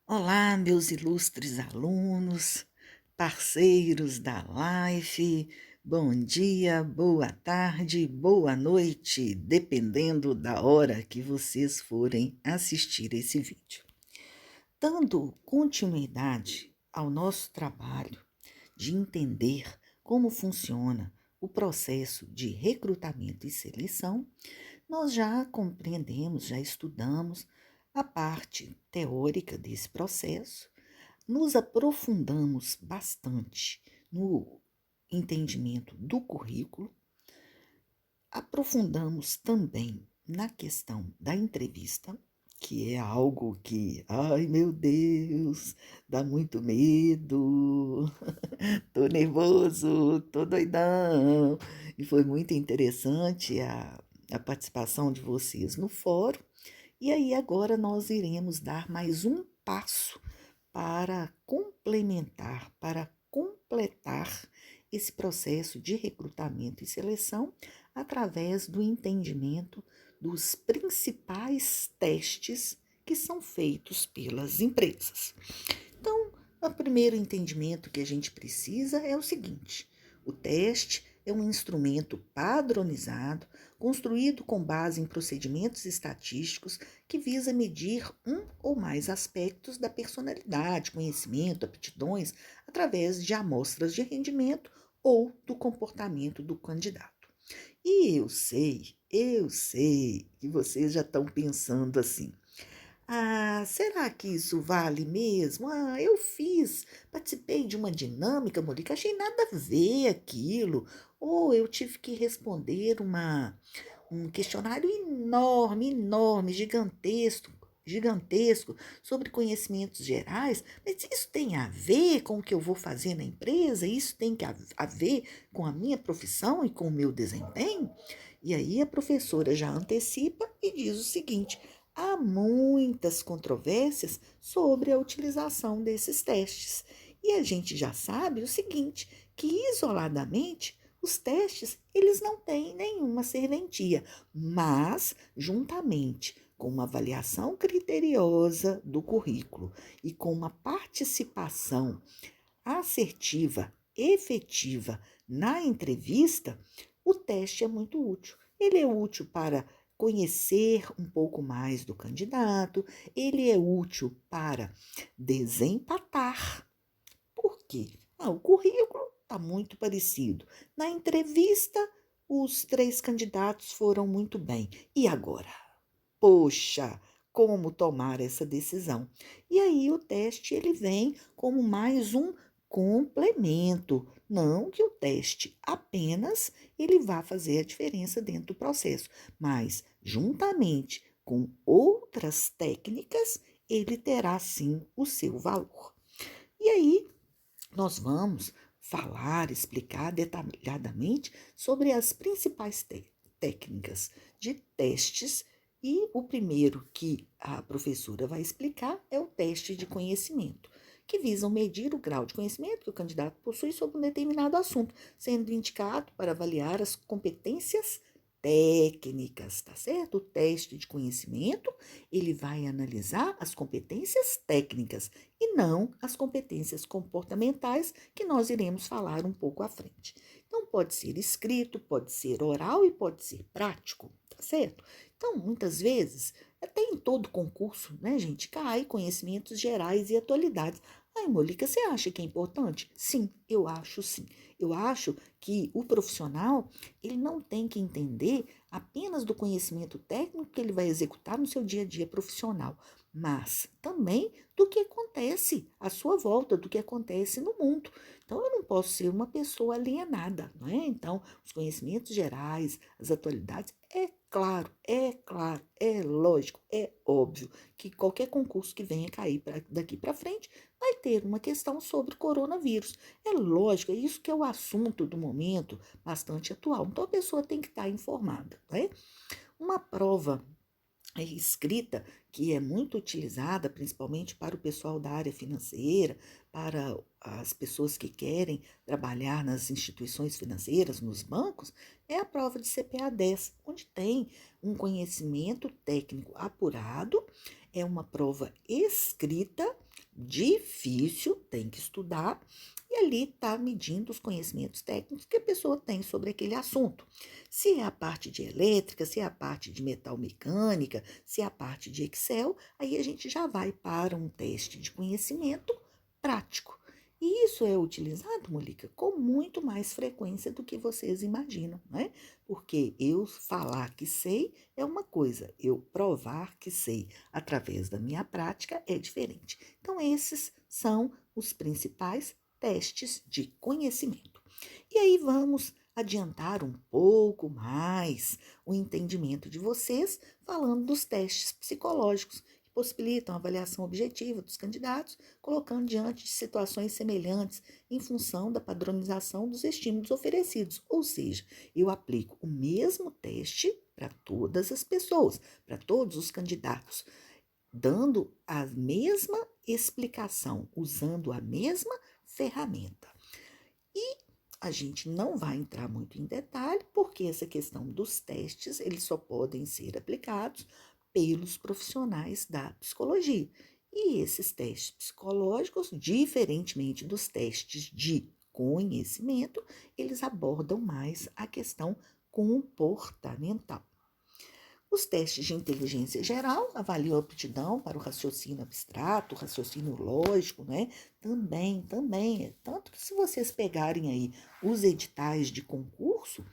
Olá, meus ilustres alunos, parceiros da Life, bom dia, boa tarde, boa noite, dependendo da hora que vocês forem assistir esse vídeo. Dando continuidade ao nosso trabalho de entender como funciona o processo de recrutamento e seleção, nós já compreendemos, já estudamos a parte teórica desse processo, nos aprofundamos bastante no entendimento do currículo, aprofundamos também na questão da entrevista, que é algo que, ai meu Deus, dá muito medo, tô nervoso, tô doidão. E foi muito interessante a participação de vocês no fórum. E aí agora nós iremos dar mais um passo para complementar, para completar esse processo de recrutamento e seleção através do entendimento dos principais testes que são feitos pelas empresas. Então, o primeiro entendimento que a gente precisa é o seguinte: o teste é um instrumento padronizado, construído com base em procedimentos estatísticos que visa medir um ou mais aspectos da personalidade, conhecimento, aptidões, através de amostras de rendimento ou do comportamento do candidato. E eu sei que vocês já estão pensando assim: ah, será que isso vale mesmo? Ah, eu participei de uma dinâmica, Monique, achei nada a ver aquilo. Ou eu tive que responder um questionário enorme, gigantesco, sobre conhecimentos gerais, mas isso tem a ver com o que eu vou fazer na empresa? Isso tem a ver com a minha profissão e com o meu desempenho? E aí a professora já antecipa e diz o seguinte: há muitas controvérsias sobre a utilização desses testes. E a gente já sabe o seguinte, que isoladamente os testes, eles não têm nenhuma serventia, mas juntamente com uma avaliação criteriosa do currículo e com uma participação assertiva, efetiva na entrevista, o teste é muito útil. Ele é útil para conhecer um pouco mais do candidato, ele é útil para desempatar. Por quê? O currículo está muito parecido. Na entrevista, os três candidatos foram muito bem. E agora? Poxa, como tomar essa decisão? E aí o teste ele vem como mais um complemento, não que o teste apenas ele vá fazer a diferença dentro do processo, mas juntamente com outras técnicas, ele terá sim o seu valor. E aí nós vamos falar, explicar detalhadamente sobre as principais técnicas de testes e o primeiro que a professora vai explicar é o teste de conhecimento, que visam medir o grau de conhecimento que o candidato possui sobre um determinado assunto, sendo indicado para avaliar as competências técnicas, tá certo? O teste de conhecimento, ele vai analisar as competências técnicas e não as competências comportamentais que nós iremos falar um pouco à frente. Então, pode ser escrito, pode ser oral e pode ser prático, tá certo? Então, muitas vezes, até em todo concurso, né, gente, cai conhecimentos gerais e atualidades. Ai, Mônica, você acha que é importante? Sim, eu acho sim. Eu acho que o profissional, ele não tem que entender apenas do conhecimento técnico que ele vai executar no seu dia a dia profissional, mas também do que acontece à sua volta, do que acontece no mundo. Então, eu não posso ser uma pessoa alienada, não é? Então, os conhecimentos gerais, as atualidades, claro, é lógico, é óbvio que qualquer concurso que venha cair daqui para frente vai ter uma questão sobre coronavírus. É lógico, é isso que é o assunto do momento, bastante atual. Então, a pessoa tem que estar informada, né? Uma prova escrita, que é muito utilizada principalmente para o pessoal da área financeira, para as pessoas que querem trabalhar nas instituições financeiras, nos bancos, é a prova de CPA-10, onde tem um conhecimento técnico apurado, é uma prova escrita, difícil, tem que estudar, e ali está medindo os conhecimentos técnicos que a pessoa tem sobre aquele assunto. Se é a parte de elétrica, se é a parte de metal mecânica, se é a parte de Excel, aí a gente já vai para um teste de conhecimento prático. E isso é utilizado, Mônica, com muito mais frequência do que vocês imaginam, né? Porque eu falar que sei é uma coisa, eu provar que sei através da minha prática é diferente. Então, esses são os principais testes de conhecimento. E aí vamos adiantar um pouco mais o entendimento de vocês, falando dos testes psicológicos, que possibilitam a avaliação objetiva dos candidatos, colocando diante de situações semelhantes em função da padronização dos estímulos oferecidos. Ou seja, eu aplico o mesmo teste para todas as pessoas, para todos os candidatos, dando a mesma explicação, usando a mesma ferramenta. E a gente não vai entrar muito em detalhe, porque essa questão dos testes, eles só podem ser aplicados pelos profissionais da psicologia. E esses testes psicológicos, diferentemente dos testes de conhecimento, eles abordam mais a questão comportamental. Os testes de inteligência geral avaliam a aptidão para o raciocínio abstrato, o raciocínio lógico, né? Também. Tanto que se vocês pegarem aí os editais de concurso,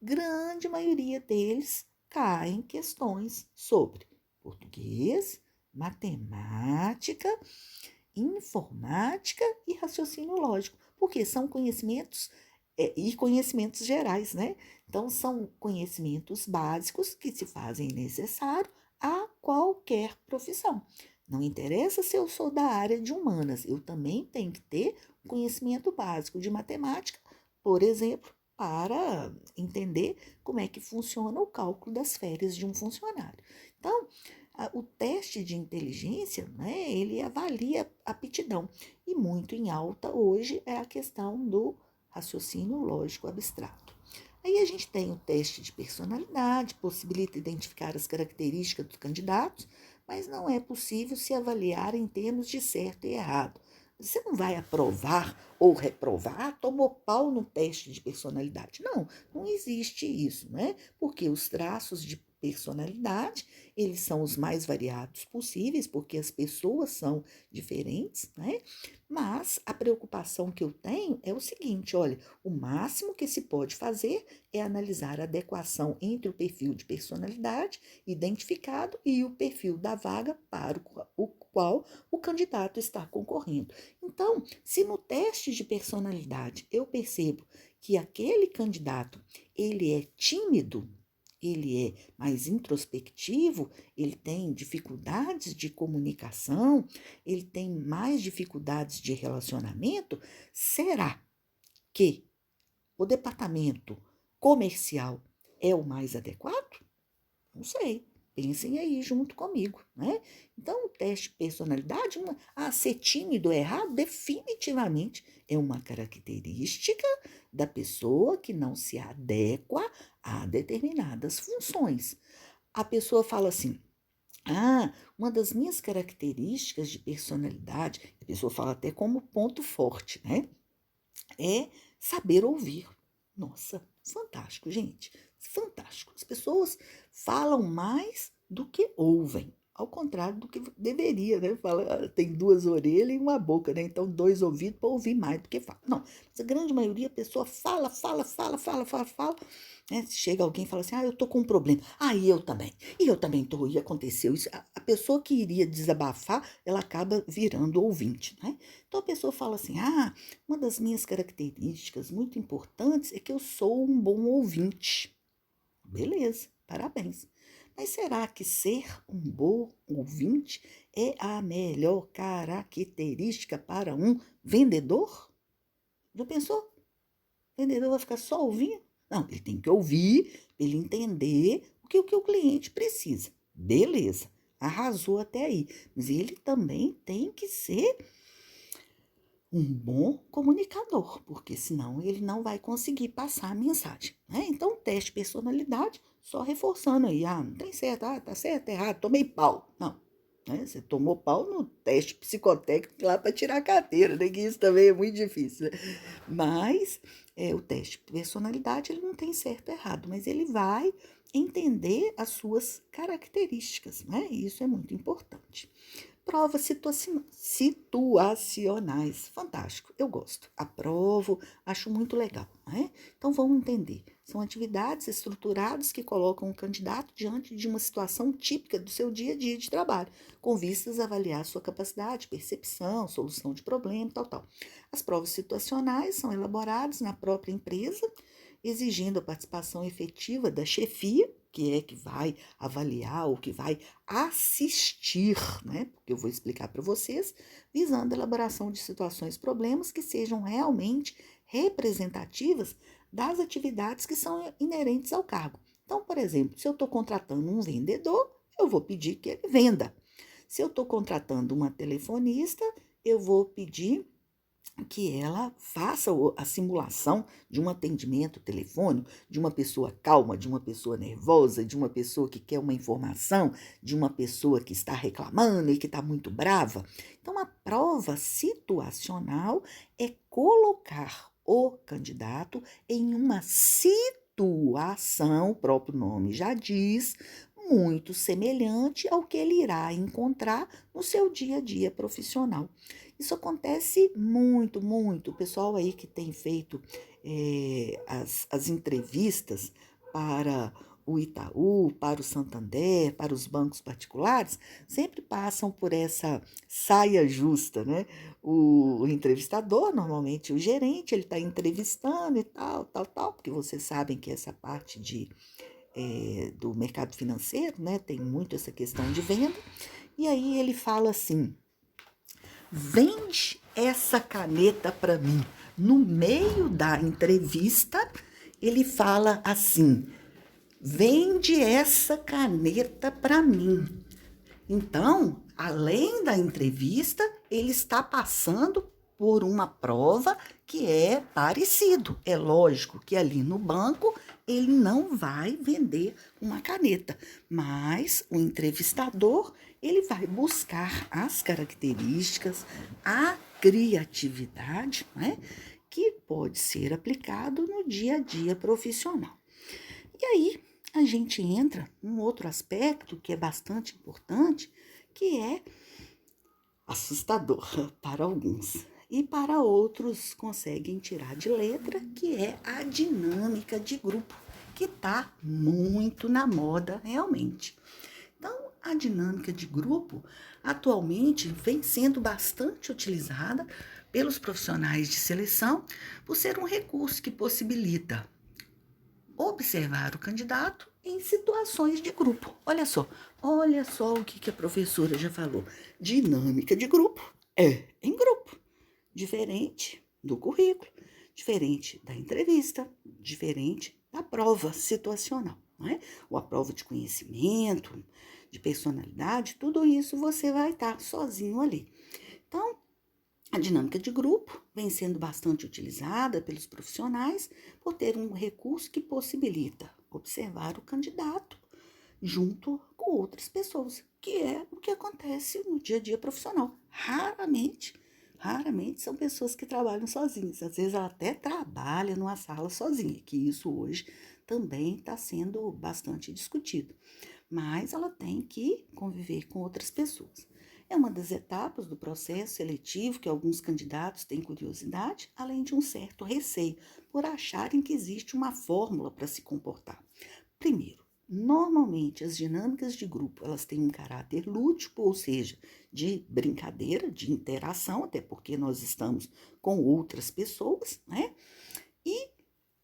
grande maioria deles caem questões sobre português, matemática, informática e raciocínio lógico, porque são conhecimentos e conhecimentos gerais, né? Então, são conhecimentos básicos que se fazem necessário a qualquer profissão. Não interessa se eu sou da área de humanas, eu também tenho que ter conhecimento básico de matemática, por exemplo, para entender como é que funciona o cálculo das férias de um funcionário. Então, o teste de inteligência, né, ele avalia a aptidão. E muito em alta hoje é a questão do raciocínio lógico abstrato. Aí a gente tem o teste de personalidade, possibilita identificar as características dos candidatos, mas não é possível se avaliar em termos de certo e errado. Você não vai aprovar ou reprovar, tomou pau no teste de personalidade. Não existe isso, né? Porque os traços de personalidade, eles são os mais variados possíveis, porque as pessoas são diferentes, né? Mas a preocupação que eu tenho é o seguinte, olha, o máximo que se pode fazer é analisar a adequação entre o perfil de personalidade identificado e o perfil da vaga para o qual o candidato está concorrendo. Então, se no teste de personalidade eu percebo que aquele candidato ele é tímido, ele é mais introspectivo, ele tem dificuldades de comunicação, ele tem mais dificuldades de relacionamento, será que o departamento comercial é o mais adequado? Não sei. Pensem aí junto comigo, né? Então, o teste de personalidade, ser tímido é errado, definitivamente é uma característica da pessoa que não se adequa a determinadas funções. A pessoa fala assim, uma das minhas características de personalidade, a pessoa fala até como ponto forte, né? É saber ouvir. Nossa, fantástico, gente. Fantástico. As pessoas falam mais do que ouvem. Ao contrário do que deveria, né? Fala, tem duas orelhas e uma boca, né? Então, dois ouvidos para ouvir mais do que fala. Não, mas a grande maioria, a pessoa fala, né? Chega alguém e fala assim, eu tô com um problema. E eu também. E eu também tô, e aconteceu isso. A pessoa que iria desabafar, ela acaba virando ouvinte, né? Então, a pessoa fala assim, uma das minhas características muito importantes é que eu sou um bom ouvinte. Beleza, parabéns. Mas será que ser um bom ouvinte é a melhor característica para um vendedor? Já pensou? O vendedor vai ficar só ouvindo? Não, ele tem que ouvir para ele entender o que o cliente precisa. Beleza, arrasou até aí. Mas ele também tem que ser um bom comunicador, porque senão ele não vai conseguir passar a mensagem, né? Então, teste de personalidade, só reforçando aí, não tem certo, tá certo, errado, tomei pau. Não, né? Você tomou pau no teste psicotécnico lá para tirar a carteira, né? Que isso também é muito difícil, né? Mas o teste de personalidade ele não tem certo ou errado, mas ele vai entender as suas características, né? E isso é muito importante. Provas situacionais. Fantástico, eu gosto. Aprovo, acho muito legal, né? Então vamos entender. São atividades estruturadas que colocam o candidato diante de uma situação típica do seu dia a dia de trabalho, com vistas a avaliar sua capacidade, percepção, solução de problema, tal, tal. As provas situacionais são elaboradas na própria empresa, exigindo a participação efetiva da chefia, que vai avaliar ou que vai assistir, né? Porque eu vou explicar para vocês, visando a elaboração de situações, problemas que sejam realmente representativas das atividades que são inerentes ao cargo. Então, por exemplo, se eu estou contratando um vendedor, eu vou pedir que ele venda. Se eu estou contratando uma telefonista, eu vou pedir que ela faça a simulação de um atendimento telefônico, de uma pessoa calma, de uma pessoa nervosa, de uma pessoa que quer uma informação, de uma pessoa que está reclamando e que está muito brava. Então, a prova situacional é colocar o candidato em uma situação, o próprio nome já diz, muito semelhante ao que ele irá encontrar no seu dia a dia profissional. Isso acontece muito, muito. O pessoal aí que tem feito as entrevistas para o Itaú, para o Santander, para os bancos particulares, sempre passam por essa saia justa, né? O entrevistador, normalmente o gerente, ele está entrevistando e tal, tal, tal, porque vocês sabem que essa parte do mercado financeiro, né, tem muito essa questão de venda, e aí ele fala assim: vende essa caneta para mim. No meio da entrevista, ele fala assim: vende essa caneta para mim. Então, além da entrevista, ele está passando por uma prova que é parecido. É lógico que ali no banco ele não vai vender uma caneta, mas o entrevistador ele vai buscar as características, a criatividade, né, que pode ser aplicado no dia a dia profissional. E aí a gente entra num outro aspecto que é bastante importante, que é assustador para alguns. E para outros conseguem tirar de letra, que é a dinâmica de grupo, que está muito na moda realmente. Então, a dinâmica de grupo atualmente vem sendo bastante utilizada pelos profissionais de seleção por ser um recurso que possibilita observar o candidato em situações de grupo. Olha só o que a professora já falou. Dinâmica de grupo é em grupo, diferente do currículo, diferente da entrevista, diferente da prova situacional, não é? Ou a prova de conhecimento, de personalidade, tudo isso você vai estar sozinho ali. Então, a dinâmica de grupo vem sendo bastante utilizada pelos profissionais por ter um recurso que possibilita observar o candidato junto com outras pessoas, que é o que acontece no dia a dia profissional. Raramente são pessoas que trabalham sozinhas. Às vezes ela até trabalha numa sala sozinha, que isso hoje também está sendo bastante discutido. Mas ela tem que conviver com outras pessoas. É uma das etapas do processo seletivo que alguns candidatos têm curiosidade, além de um certo receio, por acharem que existe uma fórmula para se comportar. Primeiro, normalmente as dinâmicas de grupo elas têm um caráter lúdico, ou seja, de brincadeira, de interação, até porque nós estamos com outras pessoas, né? E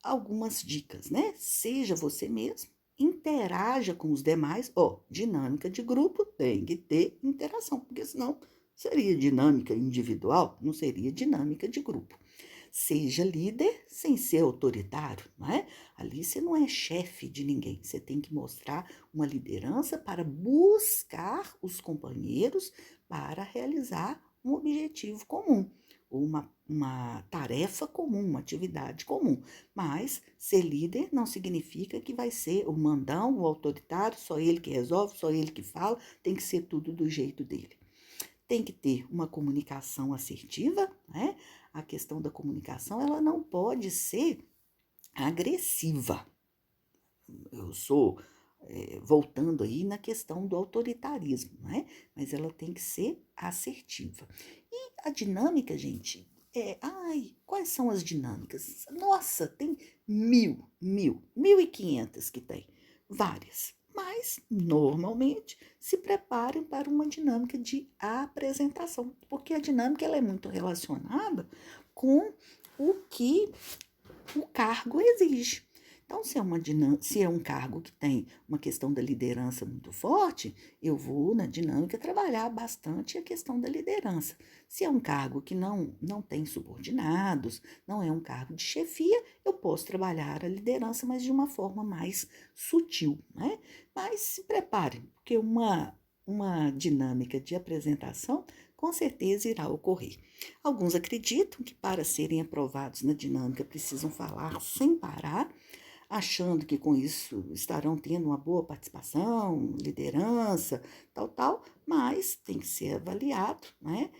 algumas dicas, né? Seja você mesmo, interaja com os demais. Dinâmica de grupo tem que ter interação, porque senão seria dinâmica individual, não seria dinâmica de grupo. Seja líder sem ser autoritário, não é? Ali você não é chefe de ninguém, você tem que mostrar uma liderança para buscar os companheiros para realizar um objetivo comum. ou uma tarefa comum, uma atividade comum. Mas ser líder não significa que vai ser o mandão, o autoritário, só ele que resolve, só ele que fala, tem que ser tudo do jeito dele. Tem que ter uma comunicação assertiva, né? A questão da comunicação, ela não pode ser agressiva. Eu sou voltando aí na questão do autoritarismo, né? Mas ela tem que ser assertiva. E a dinâmica, gente, quais são as dinâmicas? Nossa, tem 1.500 que tem, várias. Mas, normalmente, se preparem para uma dinâmica de apresentação, porque a dinâmica ela é muito relacionada com o que o cargo exige. Então, se é um cargo que tem uma questão da liderança muito forte, eu vou, na dinâmica, trabalhar bastante a questão da liderança. Se é um cargo que não tem subordinados, não é um cargo de chefia, eu posso trabalhar a liderança, mas de uma forma mais sutil, né? Mas se preparem, porque uma dinâmica de apresentação com certeza irá ocorrer. Alguns acreditam que para serem aprovados na dinâmica precisam falar sem parar, achando que com isso estarão tendo uma boa participação, liderança, tal, mas tem que ser avaliado, né,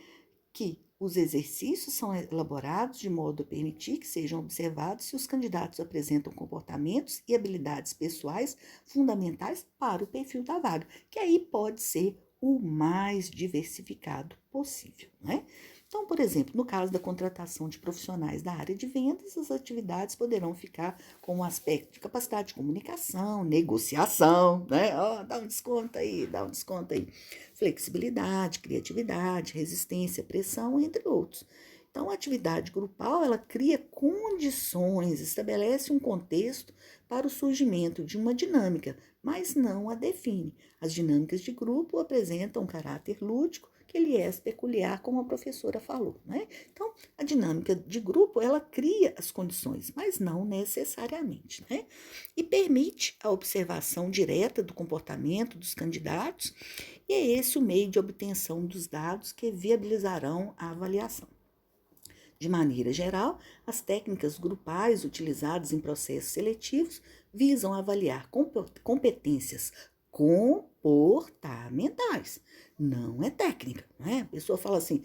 que os exercícios são elaborados de modo a permitir que sejam observados se os candidatos apresentam comportamentos e habilidades pessoais fundamentais para o perfil da vaga, que aí pode ser o mais diversificado possível, né? Então, por exemplo, no caso da contratação de profissionais da área de vendas, as atividades poderão ficar com o aspecto de capacidade de comunicação, negociação, né? Dá um desconto aí, flexibilidade, criatividade, resistência, pressão, entre outros. Então, a atividade grupal, ela cria condições, estabelece um contexto para o surgimento de uma dinâmica, mas não a define. As dinâmicas de grupo apresentam um caráter lúdico que lhe é peculiar, como a professora falou, né? Então, a dinâmica de grupo, ela cria as condições, mas não necessariamente, né? E permite a observação direta do comportamento dos candidatos, e é esse o meio de obtenção dos dados que viabilizarão a avaliação. De maneira geral, as técnicas grupais utilizadas em processos seletivos visam avaliar competências comportamentais, não é técnica, né? A pessoa fala assim,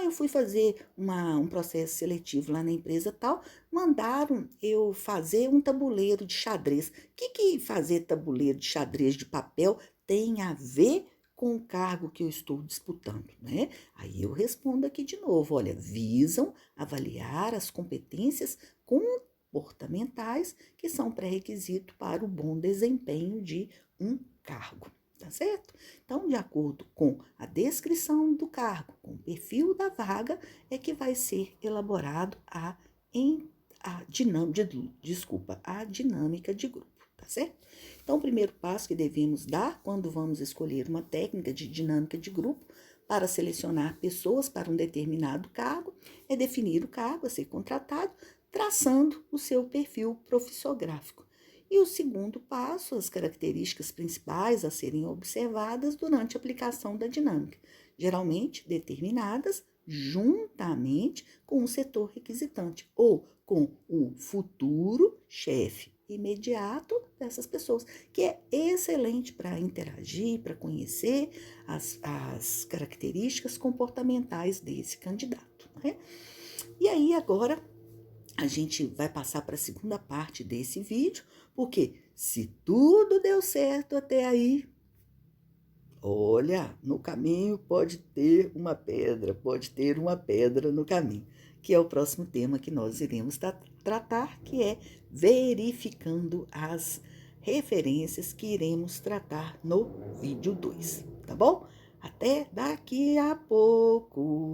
eu fui fazer um processo seletivo lá na empresa tal, mandaram eu fazer um tabuleiro de xadrez. O que fazer tabuleiro de xadrez de papel tem a ver com o cargo que eu estou disputando, né? Aí eu respondo aqui de novo, olha, visam avaliar as competências comportamentais que são pré-requisito para o bom desempenho de um cargo, tá certo? Então, de acordo com a descrição do cargo, com o perfil da vaga, é que vai ser elaborado a dinâmica de grupo, tá certo? Então, o primeiro passo que devemos dar quando vamos escolher uma técnica de dinâmica de grupo para selecionar pessoas para um determinado cargo é definir o cargo a ser contratado, traçando o seu perfil profissiográfico. E o segundo passo, as características principais a serem observadas durante a aplicação da dinâmica, geralmente determinadas juntamente com o setor requisitante ou com o futuro chefe imediato dessas pessoas, que é excelente para interagir, para conhecer as características comportamentais desse candidato, né? E aí agora a gente vai passar para a segunda parte desse vídeo, porque se tudo deu certo até aí, olha, no caminho pode ter uma pedra no caminho, que é o próximo tema que nós iremos tratar, que é verificando as referências que iremos tratar no vídeo 2, tá bom? Até daqui a pouco!